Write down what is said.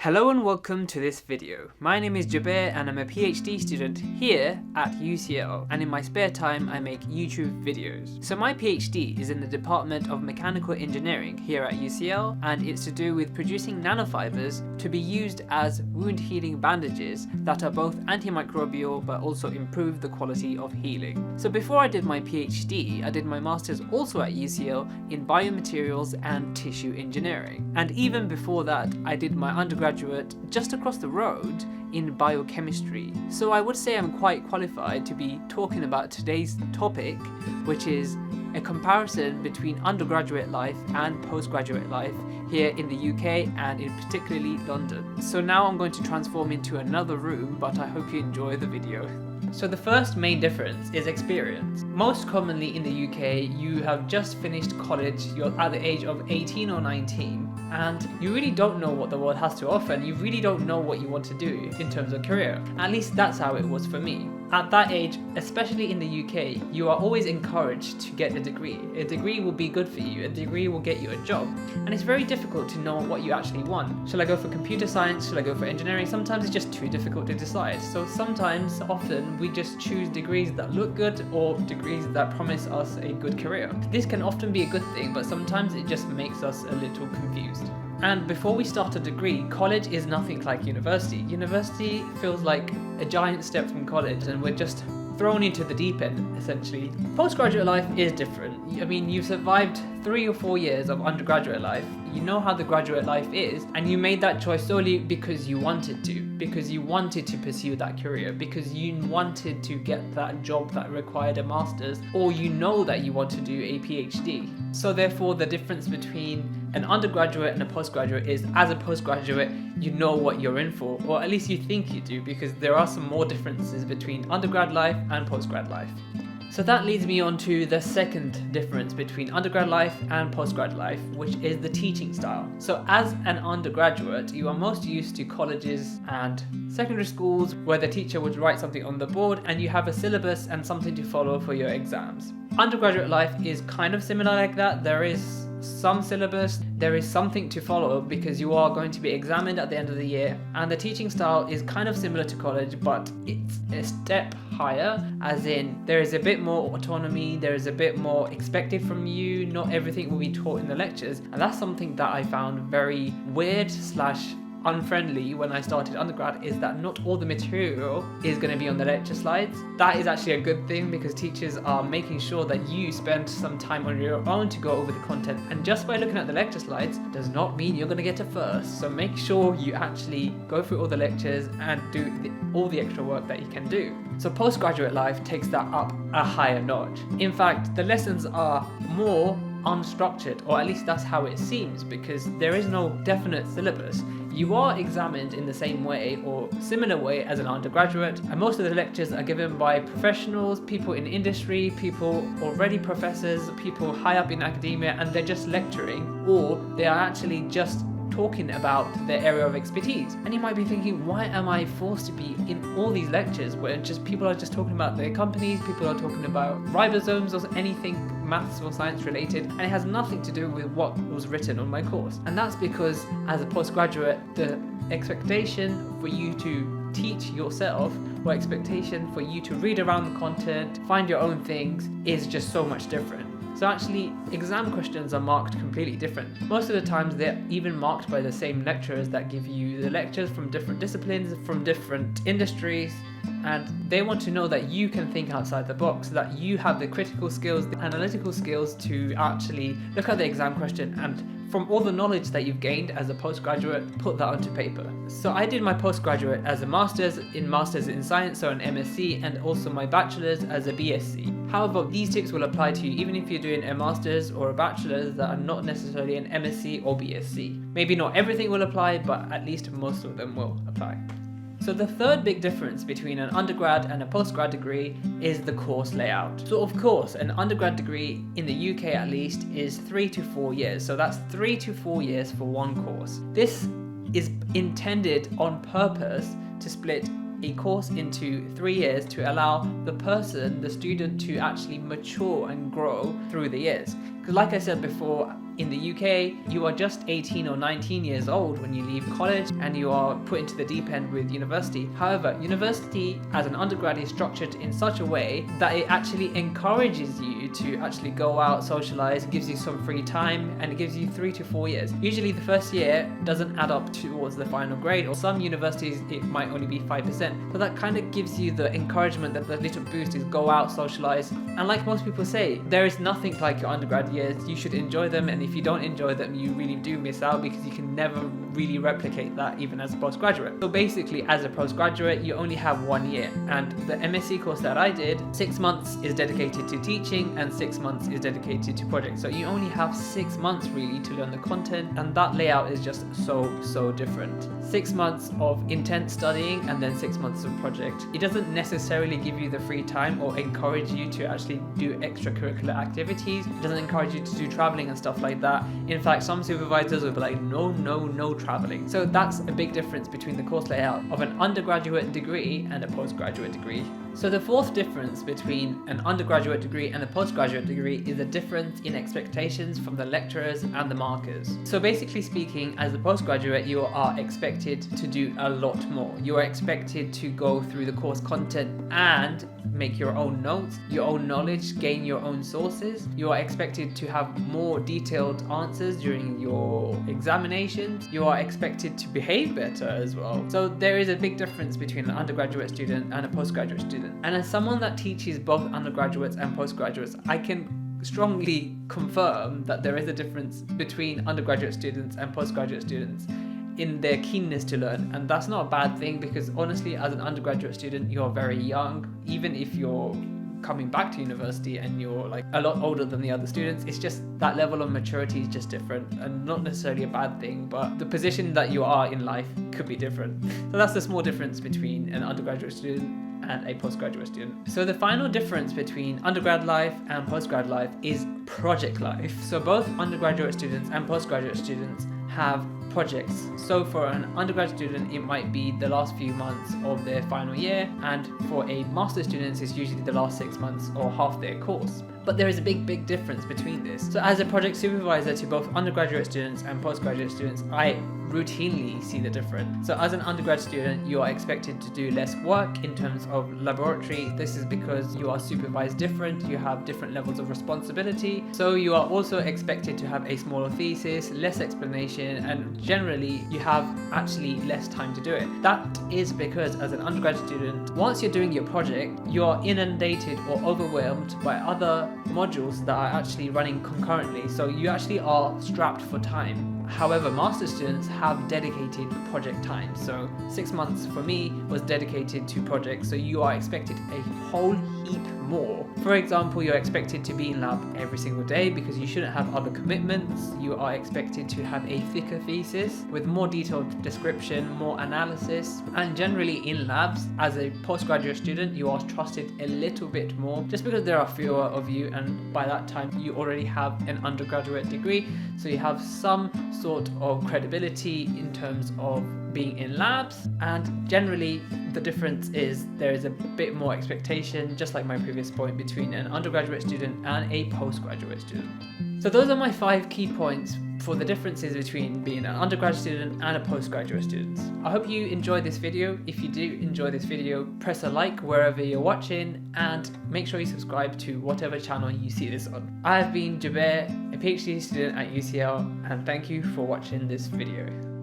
Hello and welcome to this video. My name is Jubair and I'm a PhD student here at UCL, and in my spare time I make YouTube videos. So my PhD is in the Department of Mechanical Engineering here at UCL, and it's to do with producing nanofibers to be used as wound healing bandages that are both antimicrobial but also improve the quality of healing. So before I did my PhD, I did my master's also at UCL in biomaterials and tissue engineering. And even before that, I did my undergraduate just across the road in biochemistry. So I would say I'm quite qualified to be talking about today's topic, which is a comparison between undergraduate life and postgraduate life here in the UK and in particularly London. So now I'm going to transform into another room, but I hope you enjoy the video. So the first main difference is experience. Most commonly in the UK, you have just finished college, you're at the age of 18 or 19, and you really don't know what the world has to offer, and you really don't know what you want to do in terms of career. At least that's how it was for me. At that age, especially in the UK, you are always encouraged to get a degree. A degree will be good for you, a degree will get you a job. And it's very difficult to know what you actually want. Shall I go for computer science? Shall I go for engineering? Sometimes it's just too difficult to decide. So often, we just choose degrees that look good or degrees that promise us a good career. This can often be a good thing, but sometimes it just makes us a little confused. And before we start a degree, college is nothing like university. University feels like a giant step from college, and we're just thrown into the deep end, essentially. Postgraduate life is different. I mean, you've survived 3 or 4 years of undergraduate life, you know how the graduate life is, and you made that choice solely because you wanted to pursue that career, because you wanted to get that job that required a master's, or you know that you want to do a PhD. So therefore, the difference between an undergraduate and a postgraduate is, as a postgraduate, you know what you're in for, or at least you think you do, because there are some more differences between undergrad life and postgrad life. So that leads me on to the second difference between undergrad life and postgrad life, which is the teaching style. So as an undergraduate, you are most used to colleges and secondary schools where the teacher would write something on the board and you have a syllabus and something to follow for your exams. Undergraduate life is kind of similar like that. There is some syllabus, there is something to follow because you are going to be examined at the end of the year, and the teaching style is kind of similar to college, but it's a step higher, as in there is a bit more autonomy, there is a bit more expected from you, not everything will be taught in the lectures, and that's something that I found very weird / unfriendly when I started undergrad, is that not all the material is going to be on the lecture slides. That is actually a good thing because teachers are making sure that you spend some time on your own to go over the content, and just by looking at the lecture slides does not mean you're going to get a first. So make sure you actually go through all the lectures and do all the extra work that you can do. So postgraduate life takes that up a higher notch. In fact, the lessons are more unstructured, or at least that's how it seems, because there is no definite syllabus. You are examined in the same way or similar way as an undergraduate, and most of the lectures are given by professionals, people in industry, people already professors, people high up in academia, and they're just lecturing, or they are actually just talking about their area of expertise. And you might be thinking, why am I forced to be in all these lectures where just people are just talking about their companies, people are talking about ribosomes or anything maths or science related, and it has nothing to do with what was written on my course? And that's because as a postgraduate, the expectation for you to teach yourself, or expectation for you to read around the content, find your own things, is just so much different. So actually, exam questions are marked completely different. Most of the times they're even marked by the same lecturers that give you the lectures from different disciplines, from different industries, and they want to know that you can think outside the box, that you have the critical skills, the analytical skills to actually look at the exam question and, from all the knowledge that you've gained as a postgraduate, put that onto paper. So I did my postgraduate as a master's in science, so an MSc, and also my bachelor's as a BSc. However, these tips will apply to you even if you're doing a master's or a bachelor's that are not necessarily an MSc or BSc. Maybe not everything will apply, but at least most of them will apply. So the third big difference between an undergrad and a postgrad degree is the course layout. So of course, an undergrad degree in the UK at least is 3 to 4 years. So that's 3 to 4 years for one course. This is intended on purpose to split a course into 3 years to allow the student to actually mature and grow through the years. Because like I said before, In the UK, you are just 18 or 19 years old when you leave college and you are put into the deep end with university. However, university as an undergrad is structured in such a way that it actually encourages you to actually go out, socialize, gives you some free time, and it gives you 3 to 4 years. Usually the first year doesn't add up towards the final grade, or some universities it might only be 5%. So that kind of gives you the encouragement, that the little boost is go out, socialize. And like most people say, there is nothing like your undergrad years. You should enjoy them, and if you don't enjoy them, you really do miss out, because you can never really replicate that even as a postgraduate. So basically, as a postgraduate, you only have 1 year, and the MSc course that I did, 6 months is dedicated to teaching and 6 months is dedicated to projects. So you only have 6 months really to learn the content, and that layout is just so different. 6 months of intense studying and then 6 months of project. It doesn't necessarily give you the free time or encourage you to actually do extracurricular activities. It doesn't encourage you to do traveling and stuff like that. In fact, some supervisors will be like, no traveling. So that's a big difference between the course layout of an undergraduate degree and a postgraduate degree. So the fourth difference between an undergraduate degree and a postgraduate degree is a difference in expectations from the lecturers and the markers. So basically speaking, as a postgraduate, you are expected to do a lot more. You are expected to go through the course content and make your own notes, your own knowledge, gain your own sources. You are expected to have more detailed answers during your examinations. You are expected to behave better as well. So there is a big difference between an undergraduate student and a postgraduate student. And as someone that teaches both undergraduates and postgraduates, I can strongly confirm that there is a difference between undergraduate students and postgraduate students in their keenness to learn. And that's not a bad thing, because honestly, as an undergraduate student, you're very young. Even if you're coming back to university and you're like a lot older than the other students, it's just that level of maturity is just different, and not necessarily a bad thing, but the position that you are in life could be different. So that's the small difference between an undergraduate student and a postgraduate student. So the final difference between undergrad life and postgrad life is project life. So both undergraduate students and postgraduate students have projects. So for an undergrad student, it might be the last few months of their final year, and for a master's student, it's usually the last 6 months or half their course. But there is a big difference between this. So as a project supervisor to both undergraduate students and postgraduate students, I routinely see the difference. So as an undergrad student, you are expected to do less work in terms of laboratory. This is because you are supervised different, you have different levels of responsibility. So you are also expected to have a smaller thesis, less explanation, and generally you have actually less time to do it. That is because as an undergrad student, once you're doing your project, you are inundated or overwhelmed by other modules that are actually running concurrently. So you actually are strapped for time. However, master students have dedicated project time. So 6 months for me was dedicated to projects. So you are expected a whole heap more. For example, you're expected to be in lab every single day because you shouldn't have other commitments. You are expected to have a thicker thesis with more detailed description, more analysis, and generally in labs, as a postgraduate student, you are trusted a little bit more just because there are fewer of you, and by that time you already have an undergraduate degree, so you have some sort of credibility in terms of being in labs. And generally the difference is there is a bit more expectation, just like my previous point, between an undergraduate student and a postgraduate student. So those are my 5 key points for the differences between being an undergrad student and a postgraduate student. I hope you enjoyed this video. If you do enjoy this video, press a like wherever you're watching, and make sure you subscribe to whatever channel you see this on. I have been Jubair, a PhD student at UCL, and thank you for watching this video.